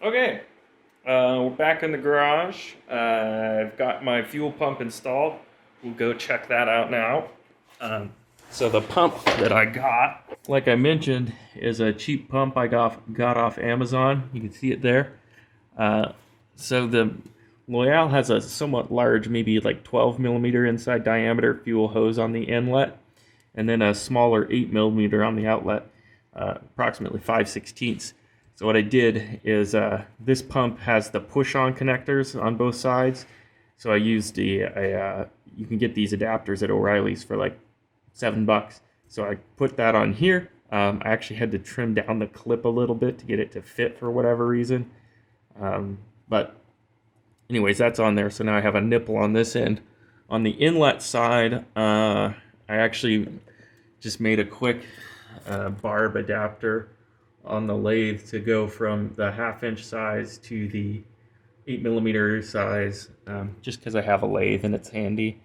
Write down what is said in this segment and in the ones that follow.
Okay, we're back in the garage. I've got my fuel pump installed. We'll go check that out now. So the pump that I got, like I mentioned, is a cheap pump I got off Amazon. You can see it there. So the Loyale has a somewhat large, maybe like 12 millimeter inside diameter fuel hose on the inlet, and then a smaller 8 millimeter on the outlet, approximately 5/16. So what I did is this pump has the push-on connectors on both sides. So I used you can get these adapters at O'Reilly's for like $7. So I put that on here. I actually had to trim down the clip a little bit to get it to fit for whatever reason. But anyways, that's on there. So now I have a nipple on this end. On the inlet side, I actually just made a quick barb adapter on the lathe to go from the 1/2 inch size to the 8 millimeter size, just because I have a lathe and it's handy.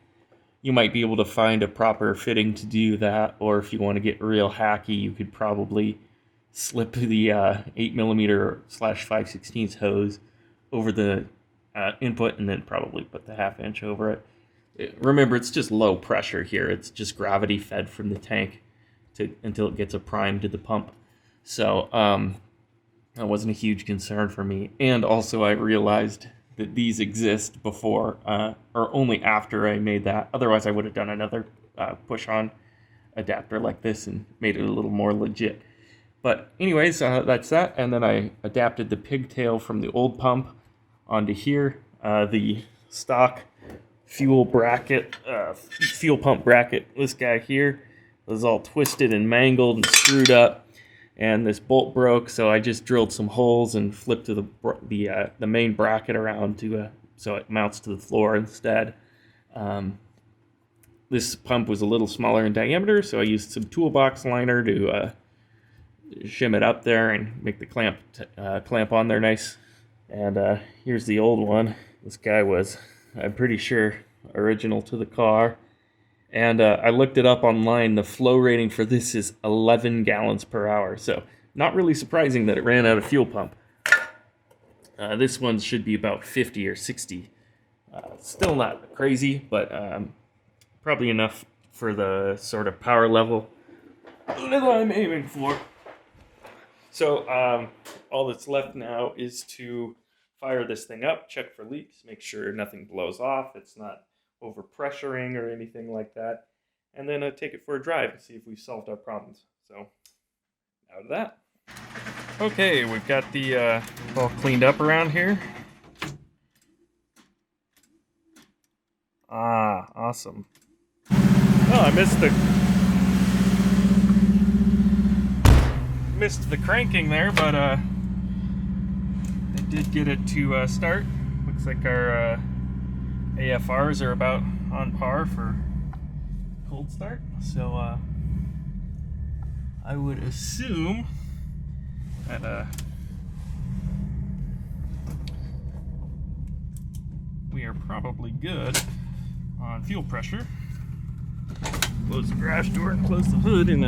You might be able to find a proper fitting to do that, or if you want to get real hacky, you could probably slip the 8 millimeter / 5/16 hose over the input and then probably put the 1/2 inch over it. Remember, it's just low pressure here. It's just gravity fed from the tank until it gets a prime to the pump. So that wasn't a huge concern for me. And also I realized that these exist before or only after I made that. Otherwise I would have done another push-on adapter like this and made it a little more legit. But anyways, that's that. And then I adapted the pigtail from the old pump onto here. The stock fuel bracket, fuel pump bracket, this guy here, was all twisted and mangled and screwed up. And this bolt broke, so I just drilled some holes and flipped the main bracket around so it mounts to the floor instead. This pump was a little smaller in diameter, so I used some toolbox liner to shim it up there and make the clamp on there nice. And here's the old one. This guy was, I'm pretty sure, original to the car. And I looked it up online. The flow rating for this is 11 gallons per hour. So not really surprising that it ran out of fuel pump. This one should be about 50 or 60. Still not crazy, but probably enough for the sort of power level that I'm aiming for. So all that's left now is to fire this thing up, check for leaks, make sure nothing blows off. It's not overpressuring or anything like that, and then take it for a drive and see if we've solved our problems. So out of that. Okay, we've got the all cleaned up around here. Awesome. Oh, I missed the cranking there, but I did get it to start. Looks like our AFRs are about on par for cold start, so I would assume that we are probably good on fuel pressure. Close the garage door and close the hood and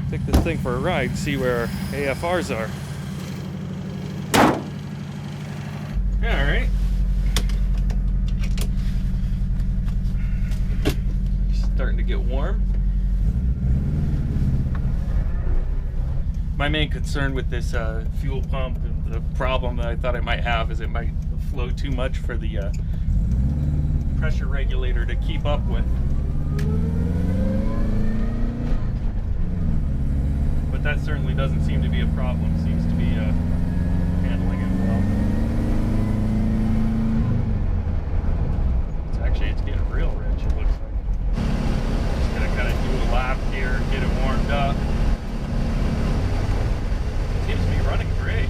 take this thing for a ride, see where our AFRs are. Alright. Starting to get warm. My main concern with this fuel pump, the problem that I thought it might have, is it might flow too much for the pressure regulator to keep up with. But that certainly doesn't seem to be a problem. Seems to be handling it well. It's getting real rich, it looks like. Just gonna kind of do a lap here, get it warmed up. Seems to be running great.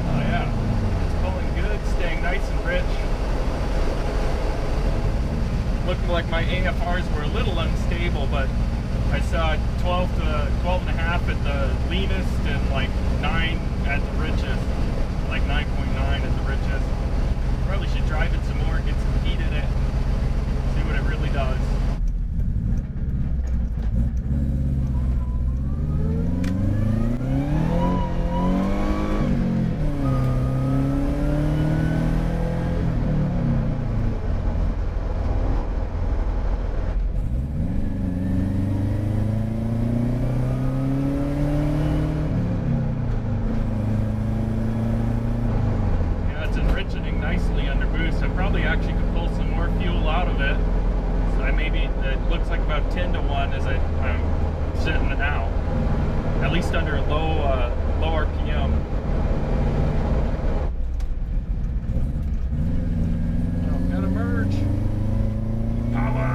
Oh yeah, it's pulling good, staying nice and rich. Looking like my AFRs were a little unstable, but I saw 12 and a half at the leanest and like 9 at the richest. nicely under boost. I probably actually could pull some more fuel out of it. So it looks like about 10 to 1 as I'm sitting now. At least under low RPM. Oh, gotta merge. Power!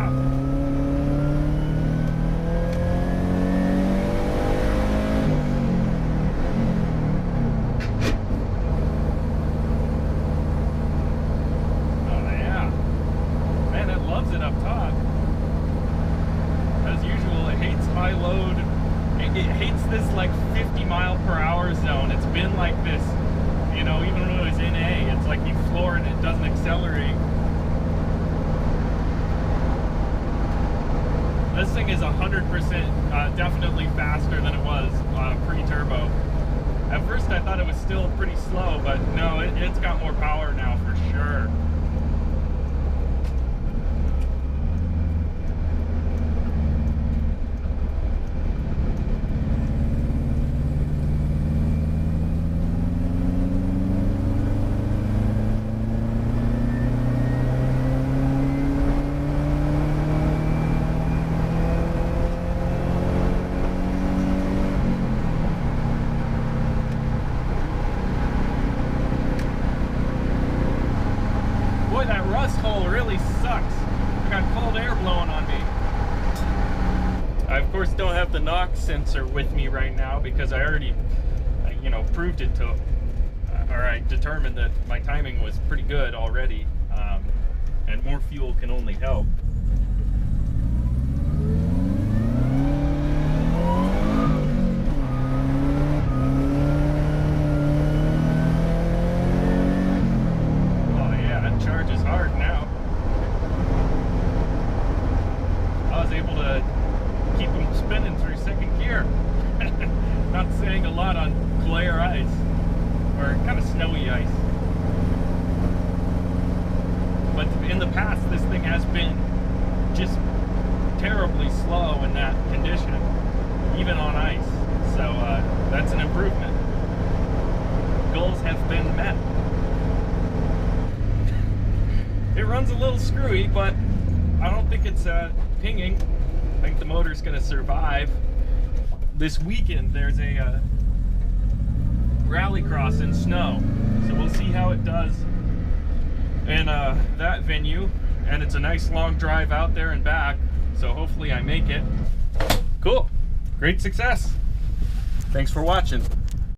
It up top. As usual, it hates high load. It hates this like 50 mile per hour zone. It's been like this, you know, even when it was in A. It's like you floor and it doesn't accelerate. This thing is 100% definitely faster than it was pre-turbo. At first I thought it was still pretty slow, but no, it's got more power now for sure. Boy, that rust hole really sucks. I got cold air blowing on me. I, of course, don't have the NOx sensor with me right now because I already, you know, proved it to, or I determined that my timing was pretty good already, and more fuel can only help. Charges hard now. I was able to keep them spinning through second gear. Not saying a lot on clear ice, or kind of snowy ice. But in the past, this thing has been just terribly slow in that condition, even on ice. So that's an improvement. Goals have been met. It runs a little screwy, but I don't think it's pinging. I think the motor's going to survive. This weekend there's a rallycross in snow, so we'll see how it does in that venue. And it's a nice long drive out there and back, so hopefully I make it. Cool. Great success. Thanks for watching.